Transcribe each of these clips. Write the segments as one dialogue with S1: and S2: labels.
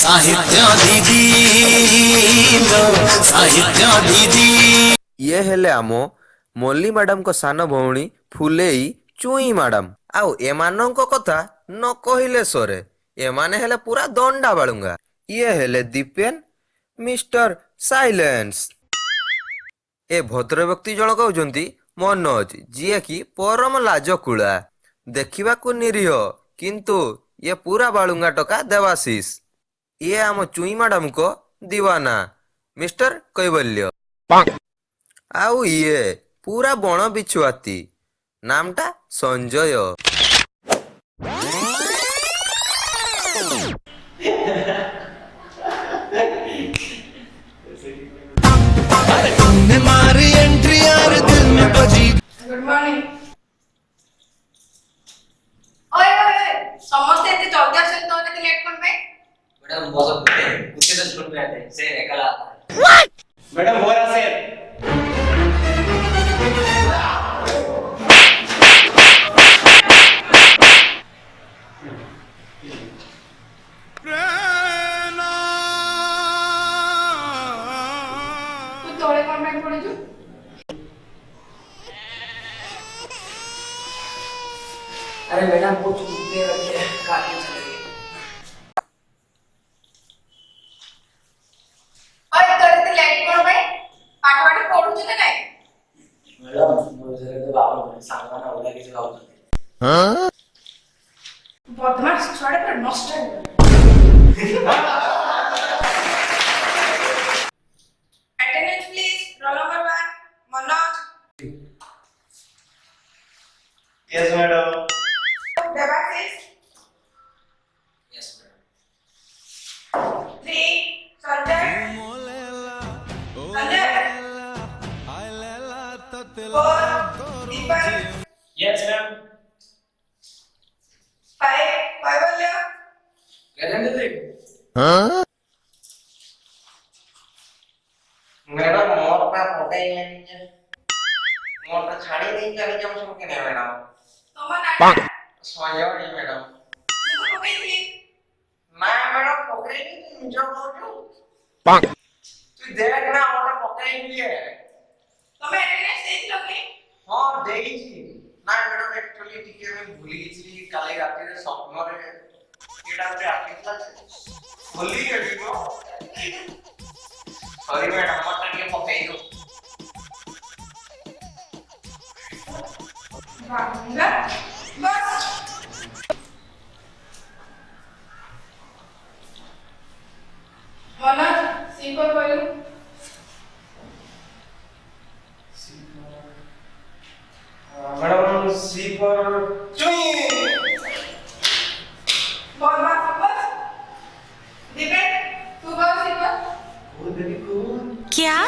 S1: साहित्य दीदी साहित्य दीदी
S2: ये हेले आमो मल्ली मैडम को सान भौणी फुलेई चुई मैडम आउ एमानंको कथा न कहिले सरे एमाने हेले पूरा दंडा बालुंगा ये हेले दीपेन मिस्टर साइलेंस ए भद्र व्यक्ति जण कहउजंती मनोज जिए कि परम लाजकुला देखिबाकू निरीह किंतु ये पूरा बालुंगा टका देवाशीष ये आम चुई मैडम को दीवाना मिस्टर कैवल्य आउ ये पूरा बण बिछुआती नामटा संजय
S1: तुमने मारी एंट्री यार दिल में बजी।
S3: Good morning. ओए ओए ओए समस्त एते जल्दी आछन तो एते लेट कोन पे?
S4: मैडम बहुत कुत्ते तो छोड़ पे आते हैं से एकला आता है।
S5: What? मैडम हो रहा से
S3: तू तोड़े कोन पे पड़ी छु?
S4: अरे मैडम वो कुत्ते रखे काटने चले गए।
S3: ओए तोरे एते लेट कोन पे? पाठ पाठ पढु छु ना नाही?
S4: मैडम मुझे तो बाबा सांगताना ओला किसी गाव होते।
S3: बदमाश छोड़े पर नष्ट है। Attendance please roll number 1 Manoj.
S5: Yes madam
S3: Debashish
S4: yes madam.
S3: 3 Sanjay Sanjay 4 Deepak
S5: yes ma'am
S3: 5 Kaivalya
S4: रहने दे।
S6: मैडम मोर पा पकाई नहीं मोर तो छाड़ी नहीं चली जम सुन के नहीं मैडम
S3: तोमा
S6: सोयो नहीं मैडम
S3: मुझे पकई थी
S6: ना मैडम पकड़ी नहीं तुम जो बोलो तू देख ना मोटा पकड़ी नहीं है
S3: तोमे अटेंडेंस देई लोगे
S6: हां देई छी ना मैडम एक्चुअली टिके में भूली गई काले रात रे स्वप्न रे एटा पे आके भूली गई को सॉरी मैडम मोटा के पकई दो
S3: भागूंगा बस मनोज सीको बोलू
S6: मैडम सी पर चुई
S3: बहुत बात बस दीपक तू बोल सीको
S6: वो देवी को
S7: क्या?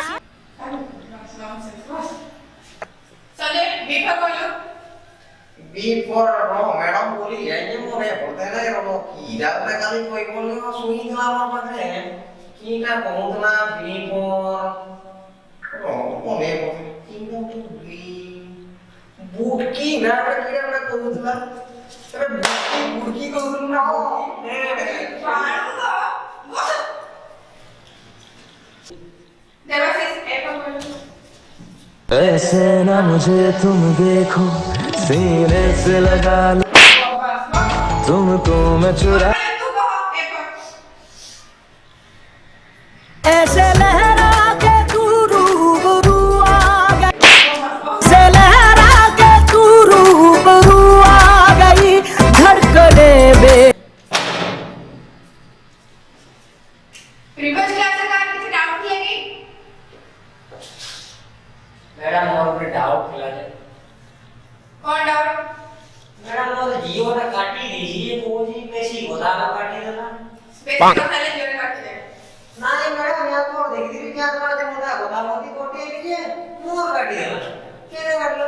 S3: संजय दीपक बोलू
S6: बी फॉर नो मैडम बोली है ये मोरे बोलते हैं रो की रात में खाली कोई बोलने को सुई दिला हमारे पास है की का कहूतना बी फॉर रो मोरे बोलते की का तो बी बूट की ना की ना कहूतला अरे बूट की कहूतना
S3: पारूंगा बस देवाशीष एक और बोलू
S1: ऐसे ना मुझे तुम देखो सीने से लगा लो
S3: बस
S1: तुमको मैं चुरा
S3: तू कहो एक और
S7: ऐसे लहरा के तू रूबरू आ गई, ऐसे लहरा के तू रूबरू आ गई, धड़कने बे
S3: प्रीवियस क्लास का किसी डाउट लगी
S4: मैडम और पे डाउट खिला दे।
S3: कौन डाउट
S4: मैडम वो जियो ना काटी दीजिए वो जी पैसी होता ना काटी देना।
S3: बेसिक पहले जोड़े काट दे
S6: नहीं मैडम यहाँ तो देखती भी क्या करते मोटा बता मोटी कोटी लीजिए मुंह काटी देना केने काट लो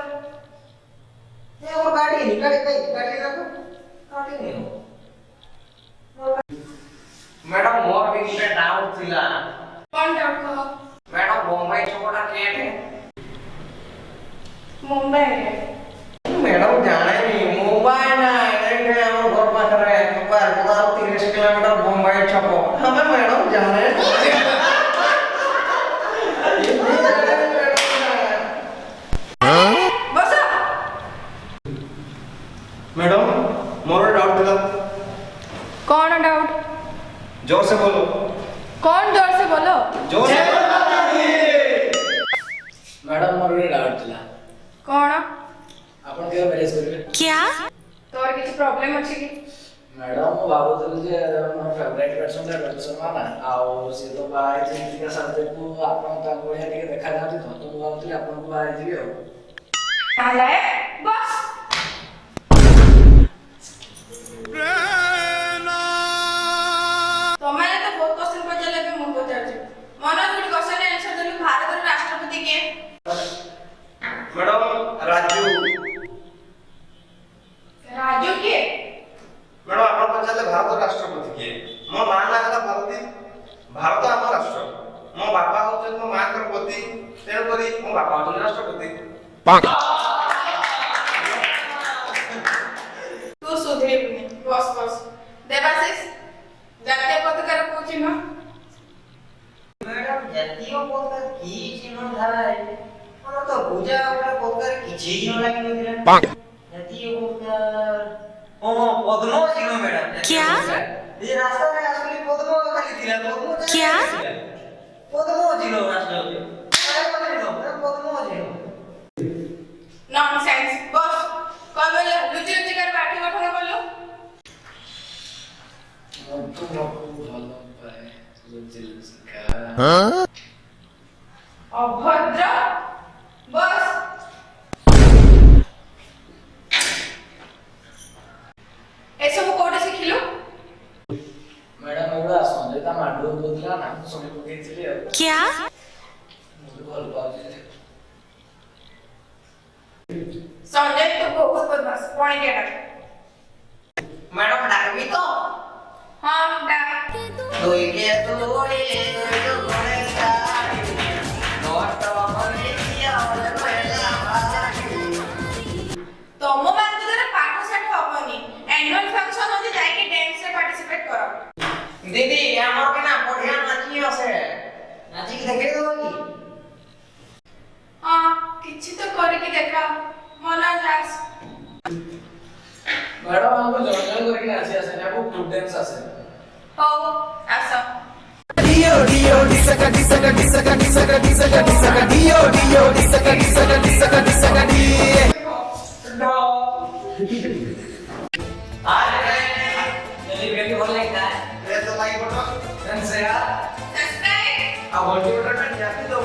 S6: ये वो काटी नहीं काटी कहीं काटी ना काटी नहीं मैडम मोर भी मुझे डाउट थिला
S3: कौन डाउट कहो
S6: मैडम बॉम्बे छोटा केट है
S3: मुंबई है
S6: मैडम जाने नहीं मुंबई ना है हम घर पास रहे मुंबई 30 किलोमीटर बॉम्बे छपो हम हमें मैडम जाने
S3: बस
S5: मैडम मोर डाउट दिला
S3: कौन डाउट
S5: जोर से बोलो
S3: कौन जोर से बोलो
S5: जोर से
S4: मैडम मोर गोटे डाउट थिला
S3: कौन
S4: आपण केबे मैरेज करबे
S3: तोर किसी प्रॉब्लम अछि कि
S4: मैडम मु भाबुଥିଲି ଯେ ମୋର ଫେଭରାଇଟ ପର୍ସନ ଟା ରୋହିତ ଶର୍ମା ନା ଆଉ ସେ ତ ବାହା ହେଇଛି ଟିକେ ସାଥକୁ ଆପଣ ତାଙ୍କ ଭଳିଆ ଟିକେ ଦେଖାଯାନ୍ତି ତ ମୁଁ ଭାବୁଥିଲି ଆପଣଙ୍କୁ ବାହା ହେଇଯିବି ଆଉ
S3: आलाय बस ତମେ ତ ବହୁତ क्वेश्चन ପଚାରିଲେ ଏବେ ମୁଁ ପଚାରୁଛି ମନ ଗୋଟେ क्वेश्चन आंसर ଦେଲୁ ଭାରତର ରାଷ୍ଟ୍ରପତି କିଏ
S5: मैडम राजू
S3: राजू किए
S5: मैडम आपण पचारले भारत राष्ट्रपति किए मो मां ना हला भारती भारत आम राष्ट्र मो बापा होचन मो मां कर पति तेण करी मो बापा होचन राष्ट्रपति
S3: तू सुधरिबुनी बस बस देवाशिष ଜାତୀୟ ପତାକାର କୋଉ ଚିହ୍ନ
S6: मैडम जातीय पताका की चिन्ह धाय हमरा तो पूजा वाला पताका किछि चिन्ह लागि नथिला जातीय पताका ओ पद्म चिन्ह मैडम क्या ये रास्ता में असली पद्म खाली थिला पद्म क्या पद्म चिन्ह रास्ता में पद्म चिन्ह
S3: नॉनसेंस बस कबल लुचि लुचि कर पाठी गठन करलो
S4: मोटू मोटू ଭଲ ପାଏ ଲୁଚିଲୁଚିକା
S3: अभद्र बस एसबु कोडे शिखिलु
S4: मैडम एबा संजयता माडू बोलला ना सुनि पकेइଥିଲି ଆଉ क्या ମୁଁ ଭଲ ପାଉଛି
S3: संजय तो बहुत बदमाश पानी के डाक
S6: मैडम डाकबी तो
S3: हां डाक
S6: दोई के दोई तो गोरे का नोट हमें किया और पहला बाकी
S3: तमो मान जरा पाठ सेट होबनी एनुअल फंक्शन होती जाई के डांस रे पार्टिसिपेट करो
S6: दीदी हमर के ना बढ़िया नाची আছে नाची देखे दो की
S3: हां किछि तो करे के देखा मना जास
S4: मैडम हमको जॉइन करके आसी आसे ना को ग्रुप डांस आसे
S3: हो आसा
S7: Dio Dio disaka disaka disaka disaka disaka disaka Dio Dio disaka disaka disaka disaka Dio
S6: आज जल्दी बेबी बोल लगता है
S5: रे तो लाइक बटन
S6: डांस यार
S3: सब्सक्राइब
S5: आ घंटी बटन जाती तो